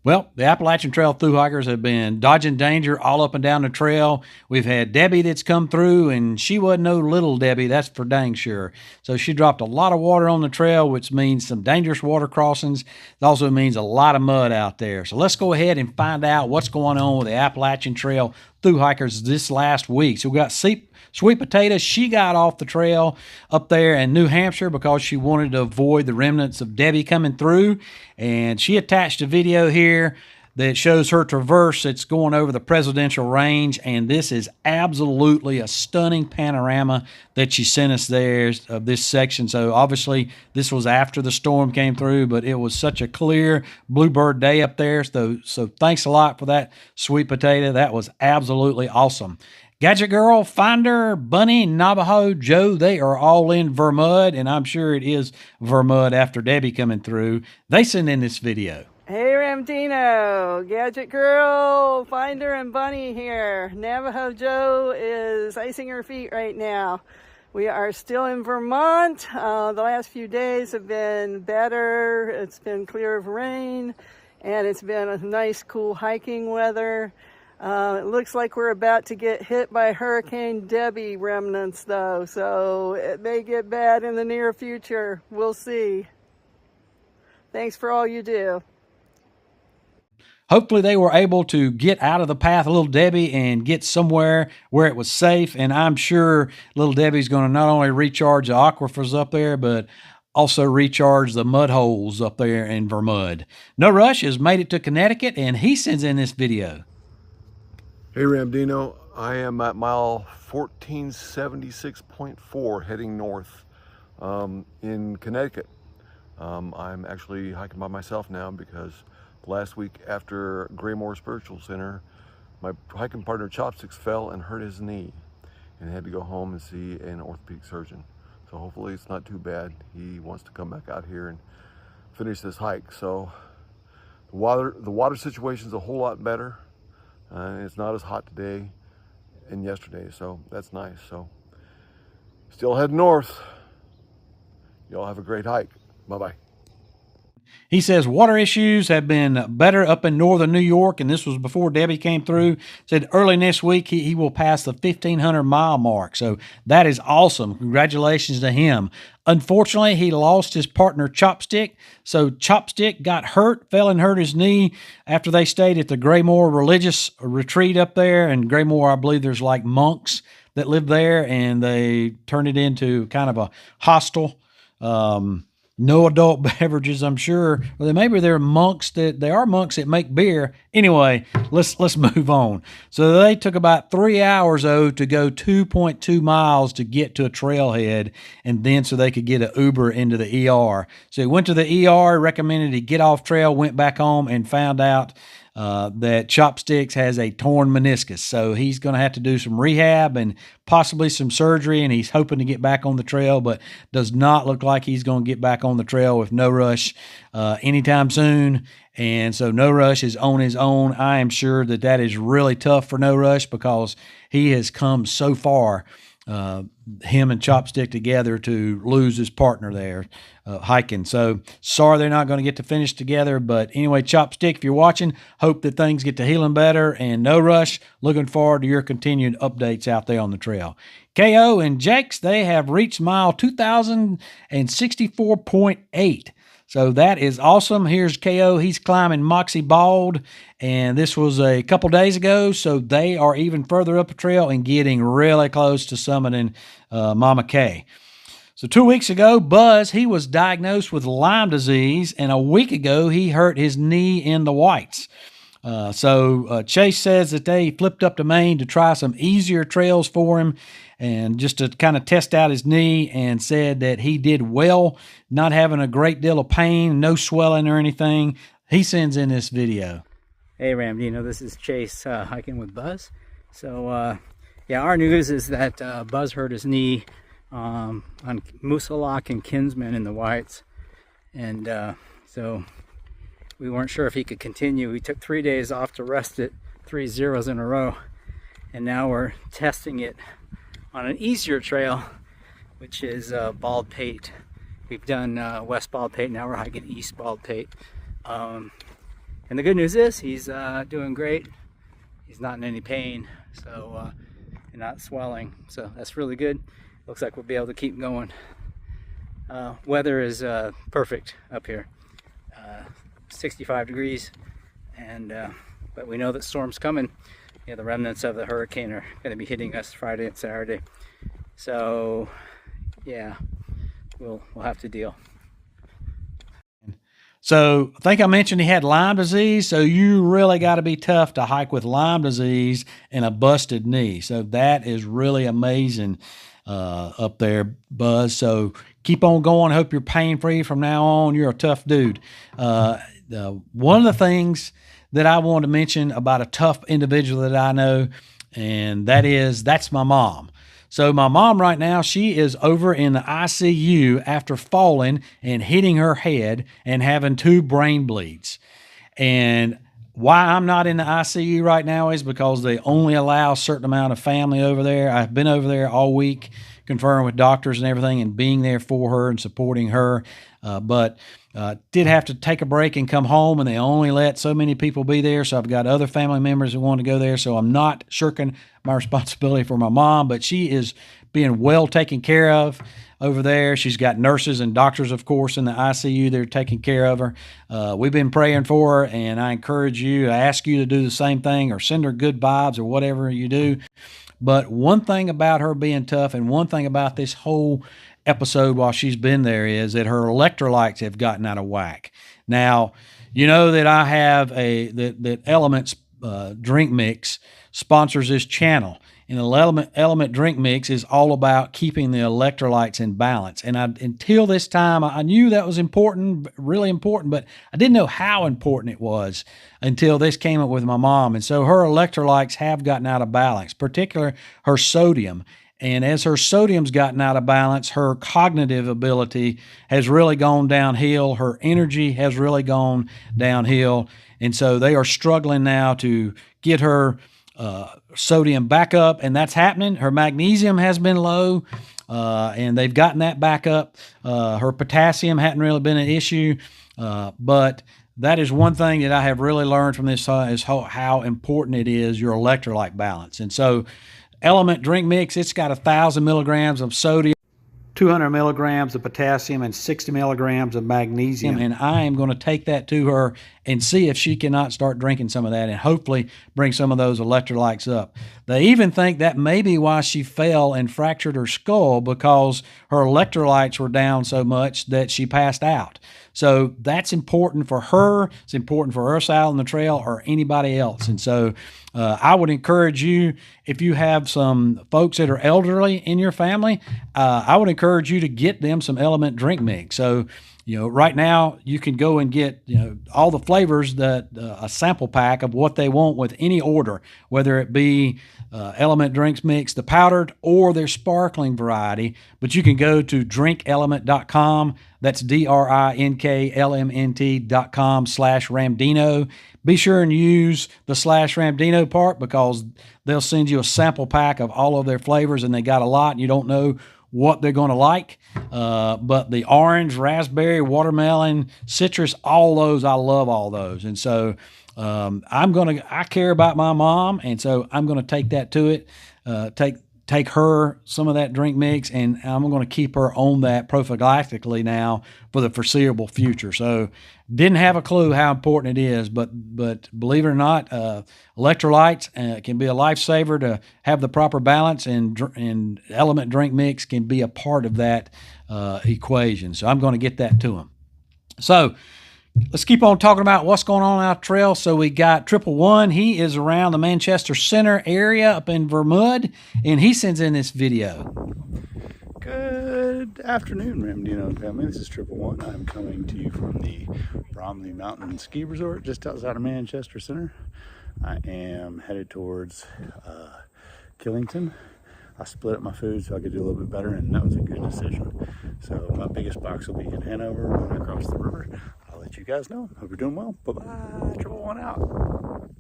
Well, the Appalachian Trail thru hikers have been dodging danger all up and down the trail. We've had Debbie that's come through, and she wasn't no little Debbie, that's for dang sure. So she dropped a lot of water on the trail, which means some dangerous water crossings. It also means a lot of mud out there. So let's go ahead and find out what's going on with the Appalachian Trail thru hikers this last week. So we got Sweet Potato. She got off the trail up there in New Hampshire because she wanted to avoid the remnants of Debbie coming through. And she attached a video here that shows her traverse that's going over the Presidential Range. And this is absolutely a stunning panorama that she sent us there of this section. So obviously this was after the storm came through, but it was such a clear bluebird day up there. So thanks a lot for that, Sweet Potato. That was absolutely awesome. Gadget Girl, Finder, Bunny, Navajo, Joe, they are all in Vermont, and I'm sure it is Vermont after Debbie coming through. They sent in this video. Hey Ramdino, Gadget Girl, Finder, and Bunny here. Navajo Joe is icing her feet right now. We are still in Vermont. The last few days have been better. It's been clear of rain, and it's been a nice, cool hiking weather. It looks like we're about to get hit by Hurricane Debby remnants, though, so it may get bad in the near future. We'll see. Thanks for all you do. Hopefully they were able to get out of the path of Little Debbie and get somewhere where it was safe, and I'm sure Little Debbie's going to not only recharge the aquifers up there, but also recharge the mud holes up there in Vermont. No Rush has made it to Connecticut, and he sends in this video. Hey Ramdino, I am at mile 1476.4 heading north in Connecticut. I'm actually hiking by myself now because last week after Graymore Spiritual Center, my hiking partner Chopsticks fell and hurt his knee and had to go home and see an orthopedic surgeon. So hopefully it's not too bad. He wants to come back out here and finish this hike. So the water situation's a whole lot better. It's not as hot today and yesterday, so that's nice. So still heading north. Y'all have a great hike. Bye-bye. He says water issues have been better up in northern New York, and this was before Debbie came through. Said early next week he will pass the 1,500-mile mark, so that is awesome. Congratulations to him. Unfortunately, he lost his partner Chopstick, so Chopstick got hurt, fell and hurt his knee after they stayed at the Graymore religious retreat up there. And Graymore, I believe there's like monks that live there, and they turned it into kind of a hostel. No adult beverages, I'm sure. Well, maybe they're monks that make beer. Anyway, let's move on. So they took about 3 hours to go 2.2 miles to get to a trailhead, and then so they could get an Uber into the ER. So he went to the ER, recommended he get off trail, went back home, and found out that Chopsticks has a torn meniscus. So he's going to have to do some rehab and possibly some surgery, and he's hoping to get back on the trail, but does not look like he's going to get back on the trail with No Rush anytime soon. And so No Rush is on his own. I am sure that is really tough for No Rush because he has come so far, him and Chopstick together, to lose his partner there hiking. So sorry they're not going to get to finish together. But anyway, Chopstick, if you're watching, hope that things get to healing better. And No Rush, looking forward to your continued updates out there on the trail. KO and Jakes, they have reached mile 2,064.8. So that is awesome. Here's KO. He's climbing Moxie Bald, and this was a couple days ago, so they are even further up the trail and getting really close to summiting Mama K. So 2 weeks ago, Buzz, he was diagnosed with Lyme disease, and a week ago, he hurt his knee in the whites. So Chase says that they flipped up to Maine to try some easier trails for him and just to kind of test out his knee, and said that he did well, not having a great deal of pain, no swelling or anything. He sends in this video. Hey Ramdino, this is Chase hiking with Buzz. So yeah, our news is that Buzz hurt his knee on Moosalok and Kinsman in the Whites, and so we weren't sure if he could continue. We took 3 days off to rest it, 3 zeros in a row, and now we're testing it on an easier trail, which is Bald Pate. We've done West Bald Pate, now we're hiking East Bald Pate. And the good news is he's doing great. He's not in any pain, so and not swelling. So that's really good. Looks like we'll be able to keep going. Weather is perfect up here. 65 degrees, and but we know that storm's coming. The remnants of the hurricane are going to be hitting us Friday and Saturday. So yeah, we'll have to deal. So I think I mentioned he had Lyme disease. So you really got to be tough to hike with Lyme disease and a busted knee. So that is really amazing up there, Buzz. So keep on going. Hope you're pain free from now on. You're a tough dude. One of the things that I want to mention about a tough individual that I know, and that's my mom. So my mom right now, she is over in the ICU after falling and hitting her head and having 2 brain bleeds. And why I'm not in the ICU right now is because they only allow a certain amount of family over there. I've been over there all week conferring with doctors and everything and being there for her and supporting her. But did have to take a break and come home, and they only let so many people be there. So I've got other family members who want to go there. So I'm not shirking my responsibility for my mom, but she is being well taken care of over there. She's got nurses and doctors, of course, in the ICU. They're taking care of her. We've been praying for her, and I ask you to do the same thing or send her good vibes or whatever you do. But one thing about her being tough, and one thing about this whole episode while she's been there, is that her electrolytes have gotten out of whack. Now, you know that I have that Elements drink mix sponsors this channel. And the Element drink mix is all about keeping the electrolytes in balance. And until this time, I knew that was important, really important, but I didn't know how important it was until this came up with my mom. And so her electrolytes have gotten out of balance, particularly her sodium. And as her sodium's gotten out of balance, her cognitive ability has really gone downhill. Her energy has really gone downhill. And so they are struggling now to get her sodium back up, and that's happening. Her magnesium has been low, and they've gotten that back up. Her potassium hadn't really been an issue, but that is one thing that I have really learned from this is how important it is, your electrolyte balance. And so Element drink mix, it's got 1,000 milligrams of sodium, 200 milligrams of potassium, and 60 milligrams of magnesium. And I am going to take that to her and see if she cannot start drinking some of that and hopefully bring some of those electrolytes up. They even think that may be why she fell and fractured her skull, because her electrolytes were down so much that she passed out. So that's important for her. It's important for us out on the trail or anybody else. And so I would encourage you, if you have some folks that are elderly in your family, I would encourage you to get them some Element drink mix. So, right now you can go and get, all the flavors that a sample pack of what they want with any order, whether it be Element drinks mix, the powdered or their sparkling variety. But you can go to drinkelement.com. That's drinklmnt.com/Ramdino. Be sure and use the /Ramdino part, because they'll send you a sample pack of all of their flavors, and they got a lot, and you don't know what they're going to like. But the orange, raspberry, watermelon, citrus, all those, I love all those. And so I care about my mom, and so I'm going to take that to it, take her some of that drink mix, and I'm going to keep her on that prophylactically now for the foreseeable future. So didn't have a clue how important it is, but believe it or not, electrolytes can be a lifesaver to have the proper balance, and Element drink mix can be a part of that equation. So I'm going to get that to him. So let's keep on talking about what's going on out trail. So we got 111. He is around the Manchester Center area up in Vermont, and he sends in this video. Good afternoon, Ramdino family. This is 111. I'm coming to you from the Bromley Mountain Ski Resort just outside of Manchester Center. I am headed towards Killington. I split up my food so I could do a little bit better, and that was a good decision. So my biggest box will be in Hanover, going across the river. I'll let you guys know. Hope you're doing well. Bye-bye. 111 out.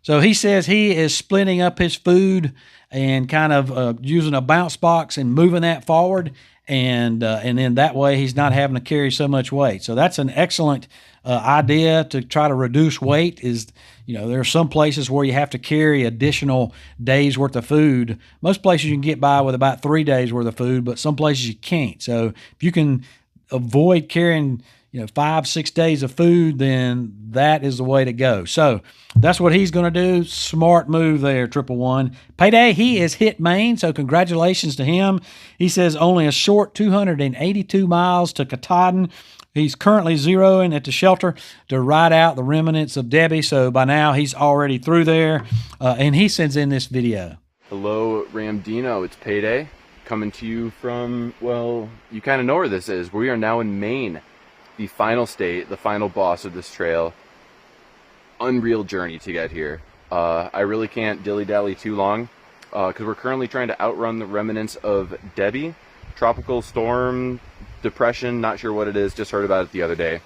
So he says he is splitting up his food and kind of using a bounce box and moving that forward. and then that way he's not having to carry so much weight. So that's an excellent idea to try to reduce weight. Is, you know, there are some places where you have to carry additional days worth of food. Most places you can get by with about 3 days worth of food, but some places you can't. So if you can avoid carrying, you know, 5-6 days of food, then that is the way to go. So that's what he's going to do. Smart move there, 111. Payday, he has hit Maine, so congratulations to him. He says only a short 282 miles to Katahdin. He's currently zeroing at the shelter to ride out the remnants of Debby, so by now he's already through there, and he sends in this video. Hello, Ramdino. It's Payday, coming to you from, well, you kind of know where this is. We are now in Maine, the final state, the final boss of this trail. Unreal journey to get here. I really can't dilly-dally too long, because we're currently trying to outrun the remnants of Debby. Tropical storm, depression, not sure what it is, just heard about it the other day.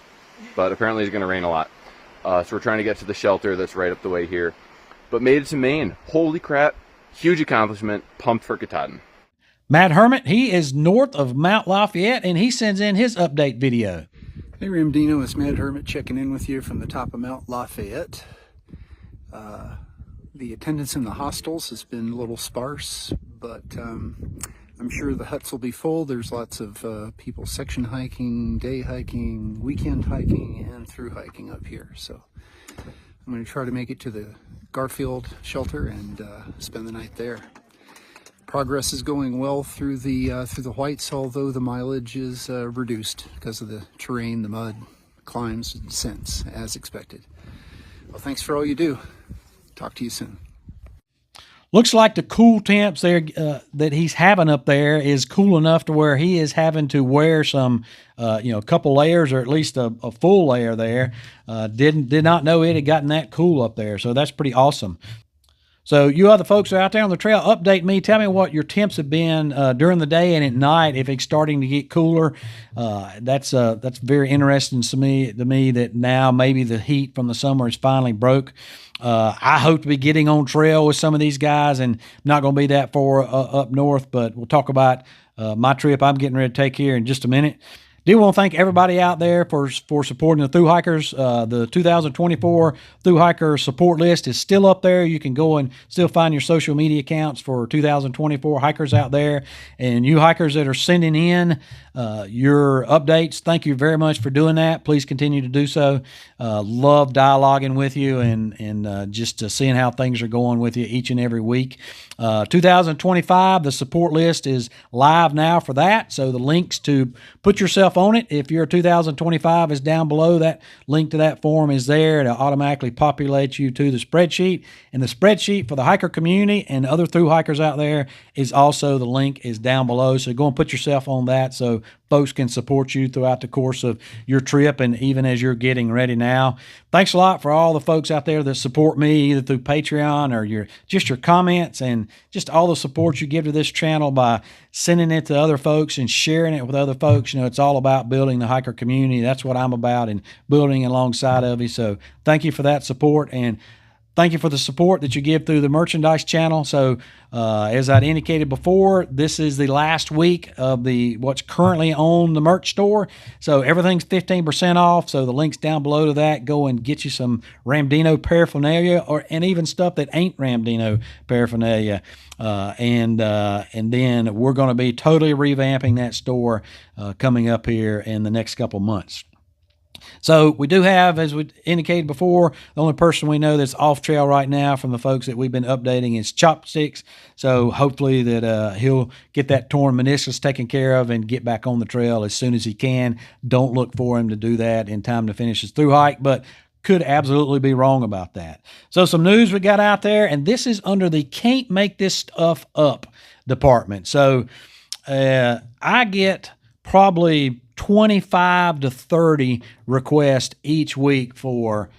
But apparently it's going to rain a lot. So we're trying to get to the shelter that's right up the way here. But made it to Maine. Holy crap. Huge accomplishment. Pumped for Katahdin. Matt Hermit, he is north of Mount Lafayette, and he sends in his update video. Hey Ramdino, it's Matt Hermit checking in with you from the top of Mount Lafayette. The attendance in the hostels has been a little sparse, but I'm sure the huts will be full. There's lots of people section hiking, day hiking, weekend hiking, and through hiking up here. So I'm going to try to make it to the Garfield shelter and spend the night there. Progress is going well through the Whites, although the mileage is reduced because of the terrain, the mud, climbs, and descents, as expected. Well, thanks for all you do. Talk to you soon. Looks like the cool temps there that he's having up there is cool enough to where he is having to wear some, a couple layers, or at least a full layer there. Did not know it had gotten that cool up there, so that's pretty awesome. So you other folks are out there on the trail, update me. Tell me what your temps have been during the day and at night. If it's starting to get cooler, that's very interesting to me that now maybe the heat from the summer is finally broke. I hope to be getting on trail with some of these guys, and not going to be that far up north, but we'll talk about my trip I'm getting ready to take here in just a minute. Do want to thank everybody out there for supporting the Thru Hikers. The 2024 Thru Hiker support list is still up there. You can go and still find your social media accounts for 2024 hikers out there. And you hikers that are sending in your updates, thank you very much for doing that. Please continue to do so. Love dialoguing with you and just seeing how things are going with you each and every week. 2025, the support list is live now for that. So the links to put yourself on it, if your 2025 is down below, that link to that form is there to automatically populate you to the spreadsheet. And the spreadsheet for the hiker community and other thru hikers out there is also, the link is down below. So go and put yourself on that so folks can support you throughout the course of your trip and even as you're getting ready now. Thanks a lot for all the folks out there that support me either through Patreon or your comments and just all the support you give to this channel by sending it to other folks and sharing it with other folks. You know, it's all about building the hiker community. That's what I'm about, and building alongside of you. So thank you for that support, and thank you for the support that you give through the merchandise channel. So as I'd indicated before, this is the last week of what's currently on the merch store. So everything's 15% off. So the link's down below to that. Go and get you some Ramdino paraphernalia, and even stuff that ain't Ramdino paraphernalia. And then we're going to be totally revamping that store coming up here in the next couple months. So we do have, as we indicated before, the only person we know that's off trail right now from the folks that we've been updating is Chopsticks. So hopefully that he'll get that torn meniscus taken care of and get back on the trail as soon as he can. Don't look for him to do that in time to finish his thru hike, but could absolutely be wrong about that. So some news we got out there, and this is under the can't make this stuff up department. So I get probably 25 to 30 requests each week for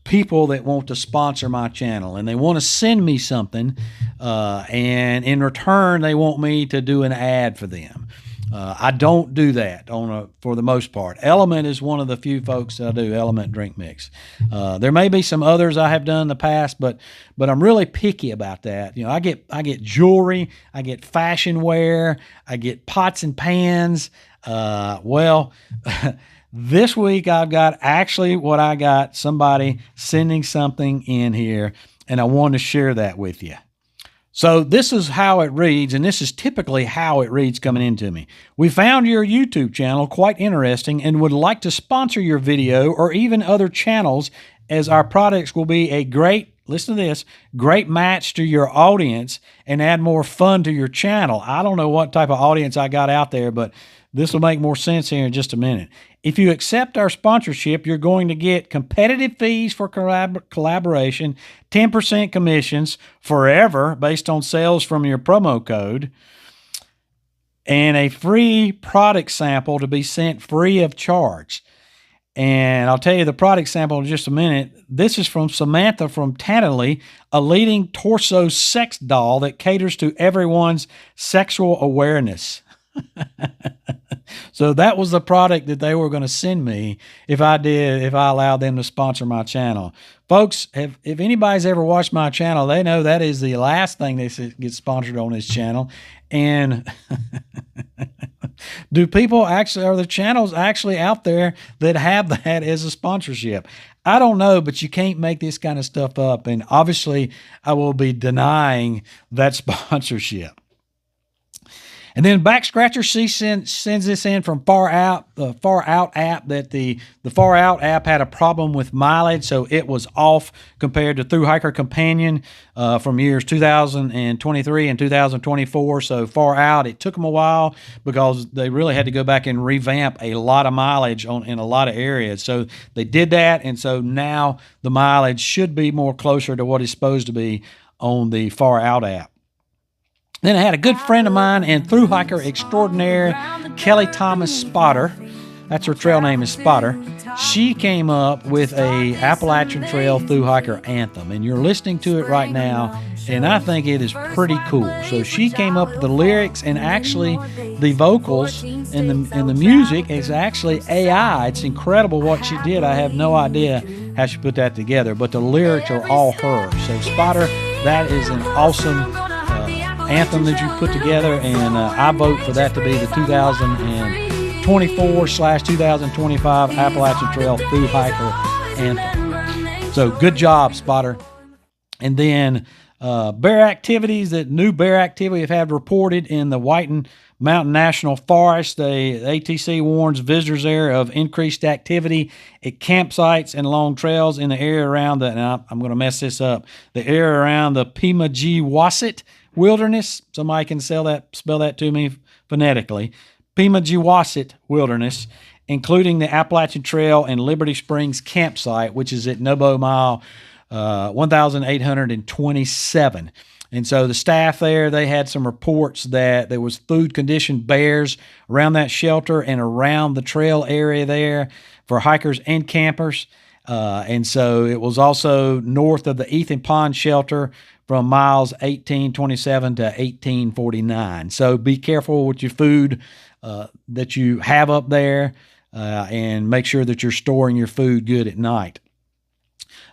people that want to sponsor my channel, and they want to send me something, and in return they want me to do an ad for them. I don't do that for the most part. Element is one of the few folks that I do, Element drink mix. There may be some others I have done in the past, but I'm really picky about that. I get jewelry, I get fashion wear, I get pots and pans. This week I've got somebody sending something in here, and I want to share that with you. So this is how it reads, and this is typically how it reads coming into me. We found your YouTube channel quite interesting and would like to sponsor your video or even other channels, as our products will be a great, listen to this, great match to your audience and add more fun to your channel. I don't know what type of audience I got out there, but this will make more sense here in just a minute. If you accept our sponsorship, you're going to get competitive fees for collaboration, 10% commissions forever based on sales from your promo code, and a free product sample to be sent free of charge. And I'll tell you the product sample in just a minute. This is from Samantha from Tantaley, a leading torso sex doll that caters to everyone's sexual awareness. So that was the product that they were going to send me if I allowed them to sponsor my channel. Folks, if anybody's ever watched my channel, they know that is the last thing that gets sponsored on this channel. And are the channels actually out there that have that as a sponsorship? I don't know, but you can't make this kind of stuff up. And obviously I will be denying that sponsorship. And then Back Scratcher sends this in from Far Out, the Far Out app, that the Far Out app had a problem with mileage, so it was off compared to Thru Hiker Companion from years 2023 and 2024. So Far Out, it took them a while because they really had to go back and revamp a lot of mileage in a lot of areas. So they did that, and so now the mileage should be more closer to what it's supposed to be on the Far Out app. Then I had a good friend of mine and thru hiker extraordinaire, Kelly Thomas Spotter. That's her trail name is Spotter. She came up with a Appalachian Trail thru hiker anthem, and you're listening to it right now, and I think it is pretty cool. So she came up with the lyrics, and actually the vocals and the music is actually AI. It's incredible what she did. I have no idea how she put that together, but the lyrics are all her. So Spotter, that is an awesome anthem that you put together, and I vote for that to be the 2024/2025 Appalachian Trail thru hiker anthem. So good job, Spotter. And then new bear activity have had reported in the Whiten Mountain National Forest. The ATC warns visitors there of increased activity at campsites and along trails in the area around and I'm going to mess this up, the area around the Pima-G-Wasset Wilderness. Somebody can spell that to me phonetically. Pima-G-Wasset Wilderness, including the Appalachian Trail and Liberty Springs campsite, which is at Nobo Mile 1827. And so the staff there, they had some reports that there was food conditioned bears around that shelter and around the trail area there for hikers and campers. And so it was also north of the Ethan Pond shelter from miles 1827 to 1849. So be careful with your food that you have up there, and make sure that you're storing your food good at night.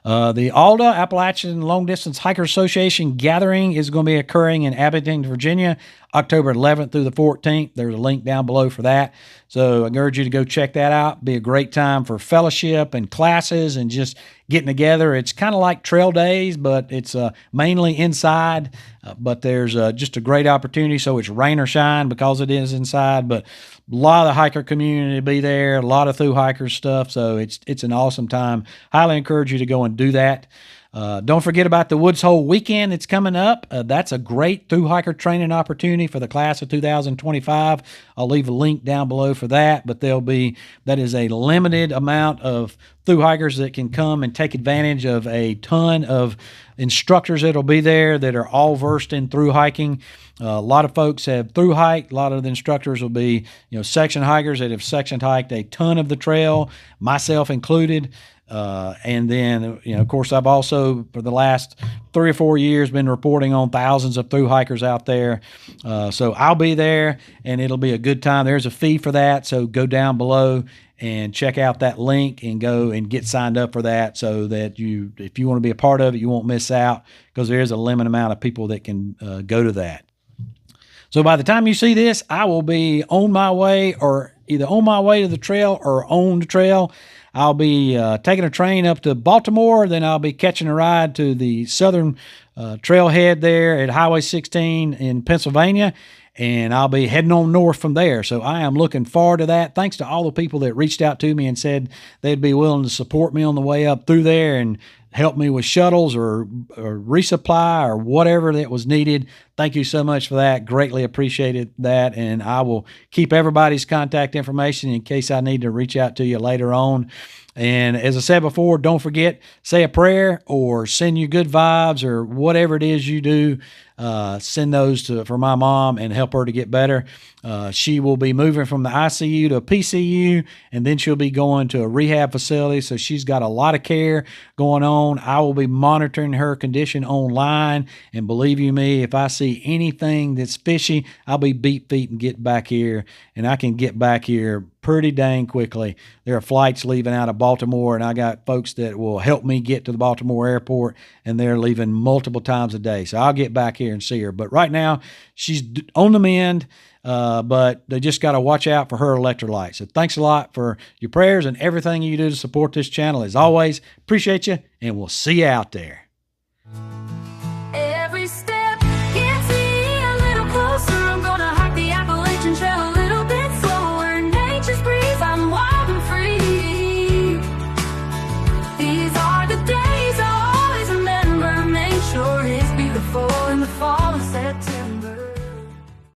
The ALDA, Appalachian Long Distance Hiker Association gathering, is going to be occurring in Abington, Virginia, October 11th through the 14th. There's a link down below for that. So I encourage you to go check that out. Be a great time for fellowship and classes and just getting together. It's kind of like trail days, but it's mainly inside. But there's just a great opportunity. So it's rain or shine because it is inside. But a lot of the hiker community will be there, a lot of thru hikers stuff. So it's an awesome time. Highly encourage you to go and do that. Don't forget about the Woods Hole weekend that's coming up. That's a great thru hiker training opportunity for the class of 2025. I'll leave a link down below for that, but that is a limited amount of thru hikers that can come and take advantage of a ton of instructors that'll be there that are all versed in thru hiking. A lot of folks have thru hiked. A lot of the instructors will be, section hikers that have section hiked a ton of the trail, myself included. And then, of course, I've also, for the last 3 or 4 years, been reporting on thousands of through hikers out there. So I'll be there, and it'll be a good time. There's a fee for that, so go down below and check out that link and go and get signed up for that, so that if you want to be a part of it, you won't miss out, because there is a limited amount of people that can go to that. So by the time you see this, I will be on my way, or either on my way to the trail or on the trail. I'll be taking a train up to Baltimore, then I'll be catching a ride to the southern trailhead there at Highway 16 in Pennsylvania, and I'll be heading on north from there. So I am looking forward to that. Thanks to all the people that reached out to me and said they'd be willing to support me on the way up through there and help me with shuttles or resupply or whatever that was needed. Thank you so much for that. Greatly appreciated that. And I will keep everybody's contact information in case I need to reach out to you later on. And as I said before, don't forget, say a prayer or send you good vibes or whatever it is you do. Send those for my mom and help her to get better. She will be moving from the ICU to a PCU, and then she'll be going to a rehab facility. So she's got a lot of care going on. I will be monitoring her condition online. And believe you me, if I see anything that's fishy, I'll be beat feet and get back here. And I can get back here pretty dang quickly. There are flights leaving out of Baltimore, and I got folks that will help me get to the Baltimore airport, and they're leaving multiple times a day. So I'll get back here and see her. But right now, she's on the mend, but they just got to watch out for her electrolytes. So thanks a lot for your prayers and everything you do to support this channel. As always, appreciate you, and we'll see you out there. Every step